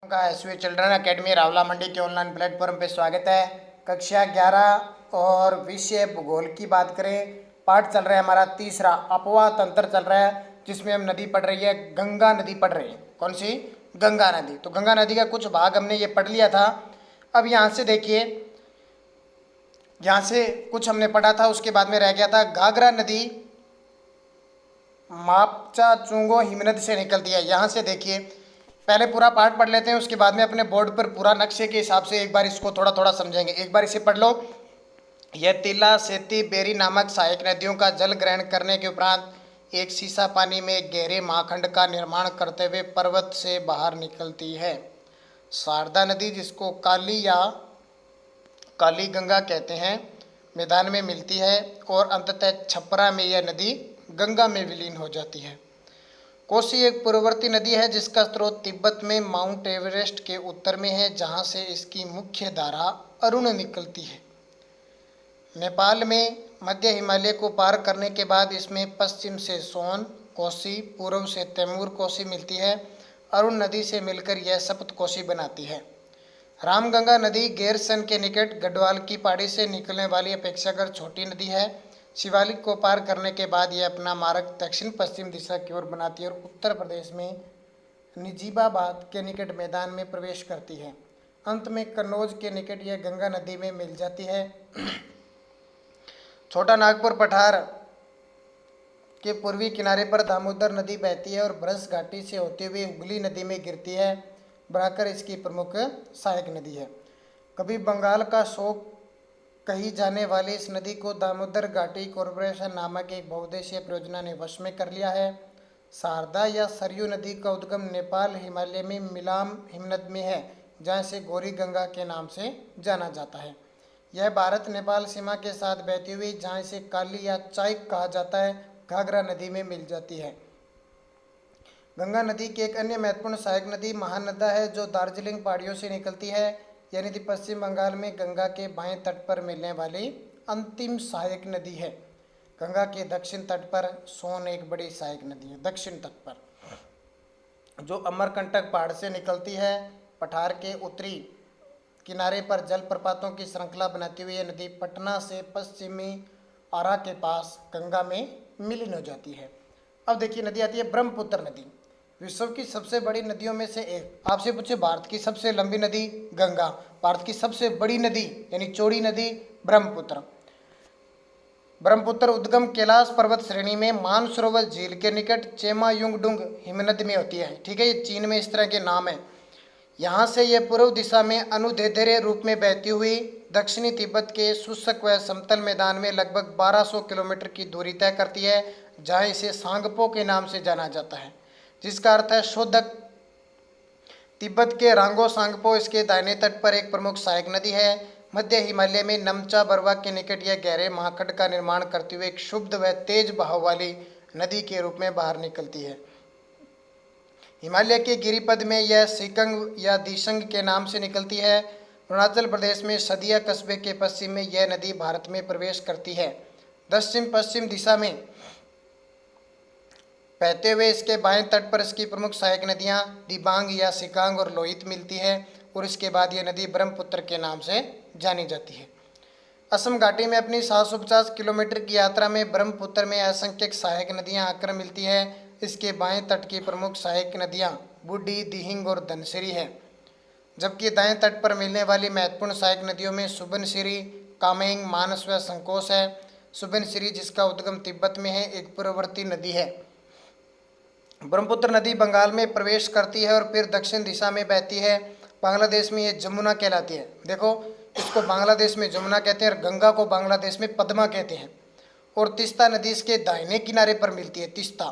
का SV children academy Rawla मंडी के online platform पे स्वागत है। कक्षा 11 और विषय भूगोल की बात करें, पाठ चल रहा है हमारा तीसरा, अपवाह तंत्र चल रहा है, जिसमें हम नदी पढ़ रही है, गंगा नदी पढ़ रही है। कौन सी? गंगा नदी। तो गंगा नदी का कुछ भाग हमने ये पढ़ लिया था। अब यहाँ से देखिए, यहाँ से कुछ हमने पढ़ा था, उसके बाद में रह गया था घाघरा नदी मापचा चुंगो हिमनद से निकलती है। यहाँ से देखिए, पहले पूरा पार्ट पढ़ लेते हैं, उसके बाद में अपने बोर्ड पर पूरा नक्शे के हिसाब से एक बार इसको थोड़ा थोड़ा समझेंगे। एक बार इसे पढ़ लो। यह तिला, सेती, बेरी नामक सहायक नदियों का जल ग्रहण करने के उपरांत एक सीसा पानी में गहरे महाखंड का निर्माण करते हुए पर्वत से बाहर निकलती है। शारदा नदी, जिसको काली या काली गंगा कहते हैं, मैदान में मिलती है और अंततः छपरा में यह नदी गंगा में विलीन हो जाती है। कोसी एक पूर्ववर्ती नदी है जिसका स्रोत तिब्बत में माउंट एवरेस्ट के उत्तर में है, जहां से इसकी मुख्य धारा अरुण निकलती है। नेपाल में मध्य हिमालय को पार करने के बाद इसमें पश्चिम से सोन कोसी, पूर्व से तैमूर कोसी मिलती है। अरुण नदी से मिलकर यह सप्त कोसी बनाती है। रामगंगा नदी गैरसन के निकट गढ़वाल की पहाड़ी से निकलने वाली अपेक्षाकृत छोटी नदी है। शिवालिक को पार करने के बाद यह अपना मार्ग दक्षिण पश्चिम दिशा की ओर बनाती है और उत्तर प्रदेश में निजीबाबाद के निकट मैदान में प्रवेश करती है। अंत में कन्नौज के निकट यह गंगा नदी में मिल जाती है। छोटा नागपुर पठार के पूर्वी किनारे पर दामोदर नदी बहती है और ब्रज घाटी से होते हुए हुगली नदी में गिरती है, बढ़ाकर इसकी प्रमुख सहायक नदी है। कभी बंगाल का शोक कही जाने वाली इस नदी को दामोदर घाटी कॉरपोरेशन नामक एक बहुउद्देशीय परियोजना ने वश में कर लिया है। शारदा या सरयू नदी का उद्गम नेपाल हिमालय में मिलाम हिमनद में है, जहाँ से गौरी गंगा के नाम से जाना जाता है। यह भारत नेपाल सीमा के साथ बहती हुई, जहाँ इसे काली या चाइक कहा जाता है, घाघरा नदी में मिल जाती है। गंगा नदी की एक अन्य महत्वपूर्ण सहायक नदी महानदा है, जो दार्जिलिंग पहाड़ियों से निकलती है। यह नदी पश्चिम बंगाल में गंगा के बाएं तट पर मिलने वाली अंतिम सहायक नदी है। गंगा के दक्षिण तट पर सोन एक बड़ी सहायक नदी है। दक्षिण तट पर जो अमरकंटक पहाड़ से निकलती है, पठार के उत्तरी किनारे पर जलप्रपातों की श्रृंखला बनाती हुई यह नदी पटना से पश्चिमी आरा के पास गंगा में विलीन हो जाती है। अब देखिए, नदी आती है ब्रह्मपुत्र नदी, विश्व की सबसे बड़ी नदियों में से एक। आपसे पूछे भारत की सबसे लंबी नदी गंगा, भारत की सबसे बड़ी नदी यानी चौड़ी नदी ब्रह्मपुत्र। ब्रह्मपुत्र उद्गम कैलाश पर्वत श्रेणी में मानसरोवर झील के निकट चेमायुंगडुंग हिमनद में होती है। ठीक है, ये चीन में इस तरह के नाम है। यहाँ से यह पूर्व दिशा में अनुदैर्ध्य रूप में बहती हुई दक्षिणी तिब्बत के शुष्क व समतल मैदान में लगभग 1200 किलोमीटर की दूरी तय करती है, जहाँ इसे सांगपो के नाम से जाना जाता है, जिसका अर्थ है शोधक। तिब्बत के रांगो सांगपो इसके दाहिने तट पर एक प्रमुख सहायक नदी है। मध्य हिमालय में नमचा बरवा के निकट यह गहरे महाखंड का निर्माण करते हुए एक शुद्ध व तेज बहाव वाली नदी के रूप में बाहर निकलती है। हिमालय के गिरिपद में यह सिकंग या दिशंग के नाम से निकलती है। अरुणाचल प्रदेश में सदिया कस्बे के पश्चिम में यह नदी भारत में प्रवेश करती है। दक्षिण पश्चिम दिशा में बहते हुए इसके बाएं तट पर इसकी प्रमुख सहायक नदियां दिबांग या सिकांग और लोहित मिलती है, और इसके बाद यह नदी ब्रह्मपुत्र के नाम से जानी जाती है। असम घाटी में अपनी 750 किलोमीटर की यात्रा में ब्रह्मपुत्र में असंख्यक सहायक नदियां आकर मिलती है। इसके बाएं तट की प्रमुख सहायक नदियां बूढ़ी, दिहिंग और धनसिरी है, जबकि दाएं तट पर मिलने वाली महत्वपूर्ण सहायक नदियों में सुबनसिरी, कामेंग, मानस व संकोस है। सुबनसिरी, जिसका उद्गम तिब्बत में है, एक पूर्ववर्ती नदी है। ब्रह्मपुत्र नदी बंगाल में प्रवेश करती है और फिर दक्षिण दिशा में बहती है। बांग्लादेश में ये जमुना कहलाती है। देखो, इसको बांग्लादेश में जमुना कहते हैं और गंगा को बांग्लादेश में पद्मा कहते हैं। और तिस्ता नदी इसके दाहिने किनारे पर मिलती है, तिस्ता।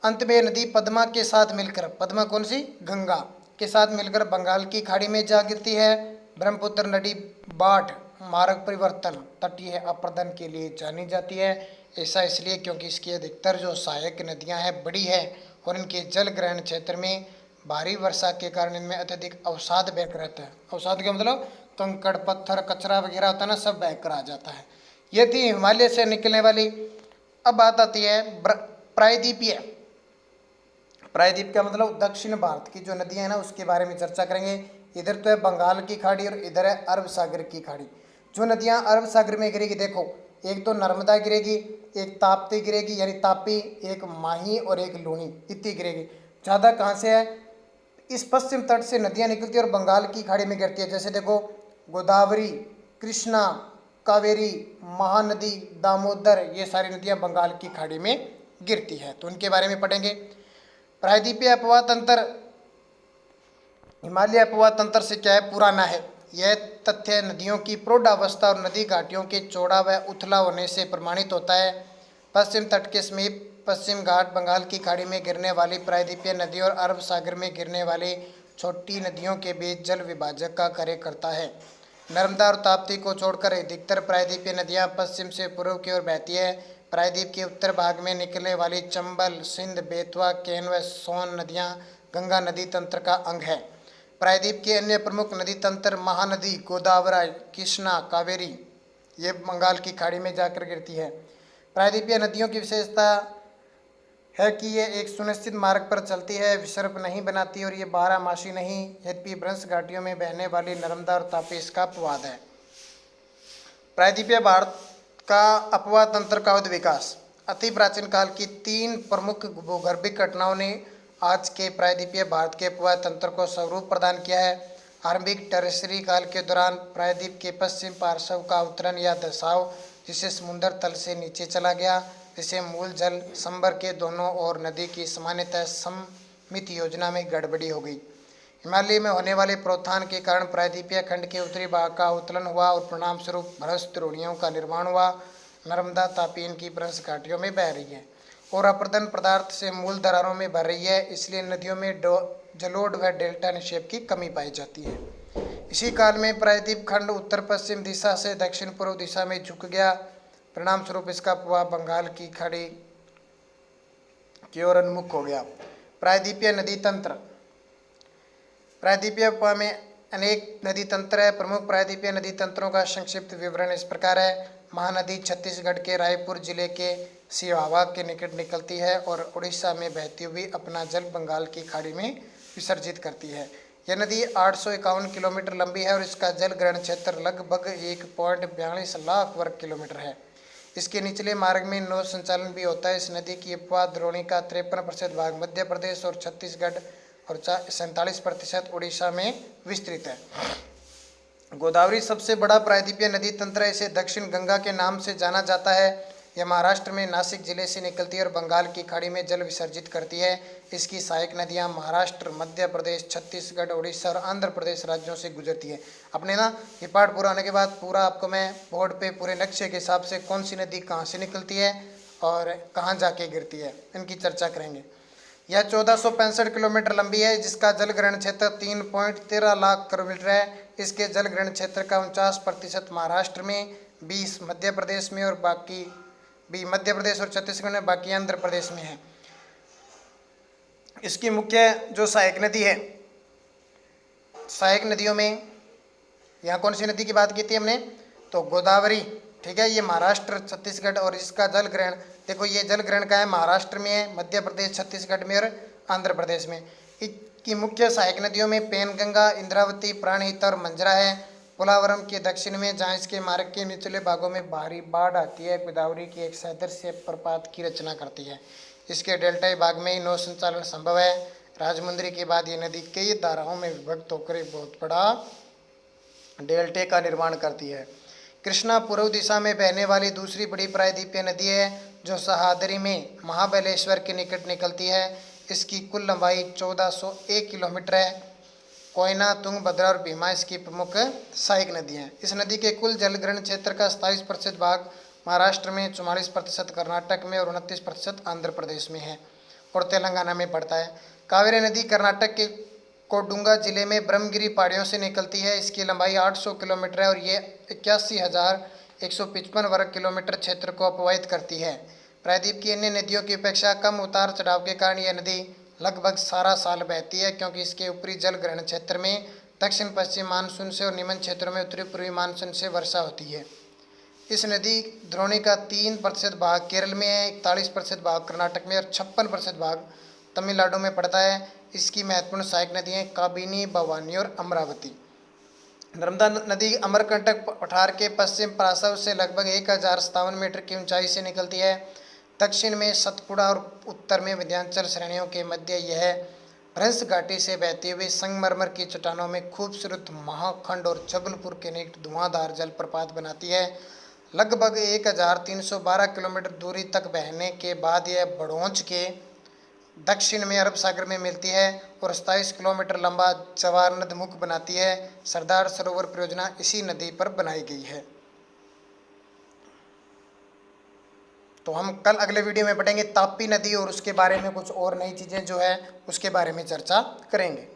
अंत में नदी पद्मा के साथ मिलकर, पद्मा कौन सी? गंगा के साथ मिलकर बंगाल की खाड़ी में जा गिरती है। ब्रह्मपुत्र नदी बाट मार्ग परिवर्तन तटीय अपर्दन के लिए जानी जाती है। ऐसा इसलिए क्योंकि इसकी अधिकतर जो सहायक नदियां हैं बड़ी है और इनके जल ग्रहण क्षेत्र में भारी वर्षा के कारण इनमें अत्यधिक अवसाद बहकर रहता है। अवसाद का मतलब कंकड़, पत्थर, कचरा वगैरह होता है ना, सब बहकर आ जाता है। ये थी हिमालय से निकलने वाली। अब बात आती है प्रायद्वीपीय प्रायद्वीप का मतलब दक्षिण भारत की जो नदियां हैं ना उसके बारे में चर्चा करेंगे। इधर तो है बंगाल की खाड़ी और इधर है अरब सागर की खाड़ी। जो नदियां अरब सागर में गिरेगी देखो, एक तो नर्मदा गिरेगी, एक ताप्ती गिरेगी यानी तापी, एक माही और एक लूनी, इतनी गिरेगी। ज़्यादा कहाँ से है, इस पश्चिम तट से नदियां निकलती है और बंगाल की खाड़ी में गिरती है। जैसे देखो गोदावरी, कृष्णा, कावेरी, महानदी, दामोदर, ये सारी नदियां बंगाल की खाड़ी में गिरती है, तो उनके बारे में पढ़ेंगे। प्रायद्वीपीय अपवाह तंत्र हिमालय अपवाह तंत्र से क्या है, पुराना है। यह तथ्य नदियों की प्रौढ़ावस्था और नदी घाटियों के चौड़ा व उथला होने से प्रमाणित होता है। पश्चिम तट के समीप पश्चिम घाट, बंगाल की खाड़ी में गिरने वाली प्रायद्वीपीय नदी और अरब सागर में गिरने वाली छोटी नदियों के बीच जल विभाजक का कार्य करता है। नर्मदा और ताप्ती को छोड़कर अधिकतर प्रायद्वीपीय नदियां पश्चिम से पूर्व की ओर बहती है। प्रायद्वीप के उत्तर भाग में निकलने वाली चंबल, सिंध, बेतवा, केन व सोन नदियां गंगा नदी तंत्र का अंग है। प्रायद्वीप के अन्य प्रमुख नदी तंत्र महानदी, गोदावरी, कृष्णा, कावेरी, ये बंगाल की खाड़ी में जाकर गिरती है। प्रायद्वीपीय नदियों की विशेषता है कि ये एक सुनिश्चित मार्ग पर चलती है, विसर्प नहीं बनाती और ये बारहमासी नहीं। यद्यपि भ्रंश घाटियों में बहने वाली नर्मदा और तापी इसका अपवाद है। प्रायद्वीपीय भारत का अपवाह तंत्र का विकास। अति प्राचीन काल की 3 प्रमुख भूगर्भिक घटनाओं ने आज के प्रायद्वीपीय भारत के अपवाह तंत्र को स्वरूप प्रदान किया है। आरंभिक टरेसरी काल के दौरान प्रायद्वीप के पश्चिम पार्श्व का अवतरण या धसाव, जिसे समुद्र तल से नीचे चला गया, जिसे मूल जल संभर के दोनों ओर नदी की सामान्यतः सममित योजना में गड़बड़ी हो गई। हिमालय में होने वाले प्रोत्थान के कारण प्रायद्वीपीय खंड के उत्तरी भाग का उत्तोलन हुआ और परिणाम स्वरूप भ्रष्ट द्रोणियों का निर्माण हुआ। नर्मदा, तापी इनकी भ्रंश घाटियों में बह रही है और अपरदन पदार्थ से मूल दरारों में भर रही है, इसलिए नदियों में जलोढ़ व डेल्टा निक्षेप की कमी पाई जाती है। इसी काल में प्रायद्वीप खंड उत्तर पश्चिम दिशा से दक्षिण पूर्व दिशा में झुक गया। परिणाम स्वरूप इसका प्रभाव बंगाल की खाड़ी की ओर उन्मुख हो गया। प्रायद्वीपीय नदी तंत्र। प्रायद्वीपीय उपमहा में अनेक नदी तंत्र है। प्रमुख प्रायद्वीपीय नदी तंत्रों का संक्षिप्त विवरण इस प्रकार है। महानदी छत्तीसगढ़ के रायपुर जिले के सिहावा के निकट निकलती है और उड़ीसा में बहती हुई अपना जल बंगाल की खाड़ी में विसर्जित करती है। यह नदी 851 किलोमीटर लंबी है और इसका जल ग्रहण क्षेत्र लगभग 1.42 लाख वर्ग किलोमीटर है। इसके निचले मार्ग में नौ संचालन भी होता है। इस नदी की अपवाह द्रोणी का 53% भाग मध्य प्रदेश और छत्तीसगढ़ और 47% उड़ीसा में विस्तृत है। गोदावरी सबसे बड़ा प्रायद्वीपीय नदी तंत्र है। इसे दक्षिण गंगा के नाम से जाना जाता है। यह महाराष्ट्र में नासिक जिले से निकलती है और बंगाल की खाड़ी में जल विसर्जित करती है। इसकी सहायक नदियां महाराष्ट्र, मध्य प्रदेश, छत्तीसगढ़, उड़ीसा और आंध्र प्रदेश राज्यों से गुजरती है। अपने ना ये पाठ पूरा होने के बाद पूरा आपको मैं बोर्ड पे पूरे नक्शे के हिसाब से कौन सी नदी कहाँ से निकलती है और कहाँ जाके गिरती है, इनकी चर्चा करेंगे। यह 1465 किलोमीटर लंबी है, जिसका जल ग्रहण क्षेत्र 3.13 लाख किलोमीटर है। इसके जल ग्रहण क्षेत्र का 49% महाराष्ट्र में, 20 मध्य प्रदेश में और बाकी मध्य प्रदेश और छत्तीसगढ़ में, बाकी आंध्र प्रदेश में है। इसकी मुख्य जो सहायक नदी है, सहायक नदियों में यहाँ कौन सी नदी की बात की थी हमने, तो गोदावरी, ठीक है, ये महाराष्ट्र, छत्तीसगढ़ और इसका जल ग्रहण देखो, ये जल ग्रहण का है महाराष्ट्र में है, मध्य प्रदेश, छत्तीसगढ़ में और आंध्र प्रदेश में। इसकी मुख्य सहायक नदियों में पेनगंगा, इंद्रावती, प्राणहिता और मंजरा है। पोलावरम के दक्षिण में, जहाँ इसके मार्ग के निचले भागों में भारी बाढ़ आती है, गोदावरी की एक सदृश्य प्रपात की रचना करती है। इसके डेल्टाई भाग में ही नौ संचालन संभव है। राजमुंदरी के बाद ये नदी कई धाराओं में विभक्त होकर एक बहुत बड़ा डेल्टे का निर्माण करती है। कृष्णा पूर्व दिशा में बहने वाली दूसरी बड़ी प्रायद्वीपीय नदी है, जो सहादरी में महाबलेश्वर के निकट निकलती है। इसकी कुल लंबाई 1401 किलोमीटर है। कोयना, तुंगभद्रा और भीमा इसकी प्रमुख सहायक नदी हैं। इस नदी के कुल जलग्रहण क्षेत्र का 27% भाग महाराष्ट्र में, 44% कर्नाटक में और 29% आंध्र प्रदेश में है और तेलंगाना में पड़ता है। कावेरी नदी कर्नाटक के कोडुंगा जिले में ब्रह्मगिरी पहाड़ियों से निकलती है। इसकी लंबाई 800 किलोमीटर है और ये 81,155 वर्ग किलोमीटर क्षेत्र को अपवाहित करती है। प्रायद्वीप की अन्य नदियों की अपेक्षा कम उतार चढ़ाव के कारण यह नदी लगभग सारा साल बहती है, क्योंकि इसके ऊपरी जल ग्रहण क्षेत्र में दक्षिण पश्चिम मानसून से और निम्न क्षेत्रों में उत्तरी पूर्वी मानसून से वर्षा होती है। इस नदी द्रोणी का 3% भाग केरल में है, 41% भाग कर्नाटक में और 56% भाग तमिलनाडु में पड़ता है। इसकी महत्वपूर्ण सहायक नदियाँ काबिनी, भवानी और अमरावती। नर्मदा नदी अमरकंटक पठार के पश्चिम पार्श्व से लगभग 1057 मीटर की ऊंचाई से निकलती है। दक्षिण में सतपुड़ा और उत्तर में विंध्याचल श्रेणियों के मध्य यह भ्रंश घाटी से बहती हुई संगमरमर की चट्टानों में खूबसूरत महाखंड और जबलपुर के निकट धुआंधार जलप्रपात बनाती है। लगभग 1312 किलोमीटर दूरी तक बहने के बाद यह बड़ौच के दक्षिण में अरब सागर में मिलती है और 27 किलोमीटर लंबा जवार नद मुख बनाती है। सरदार सरोवर परियोजना इसी नदी पर बनाई गई है। तो हम कल अगले वीडियो में पढ़ेंगे ताप्ती नदी और उसके बारे में कुछ और नई चीज़ें जो है उसके बारे में चर्चा करेंगे।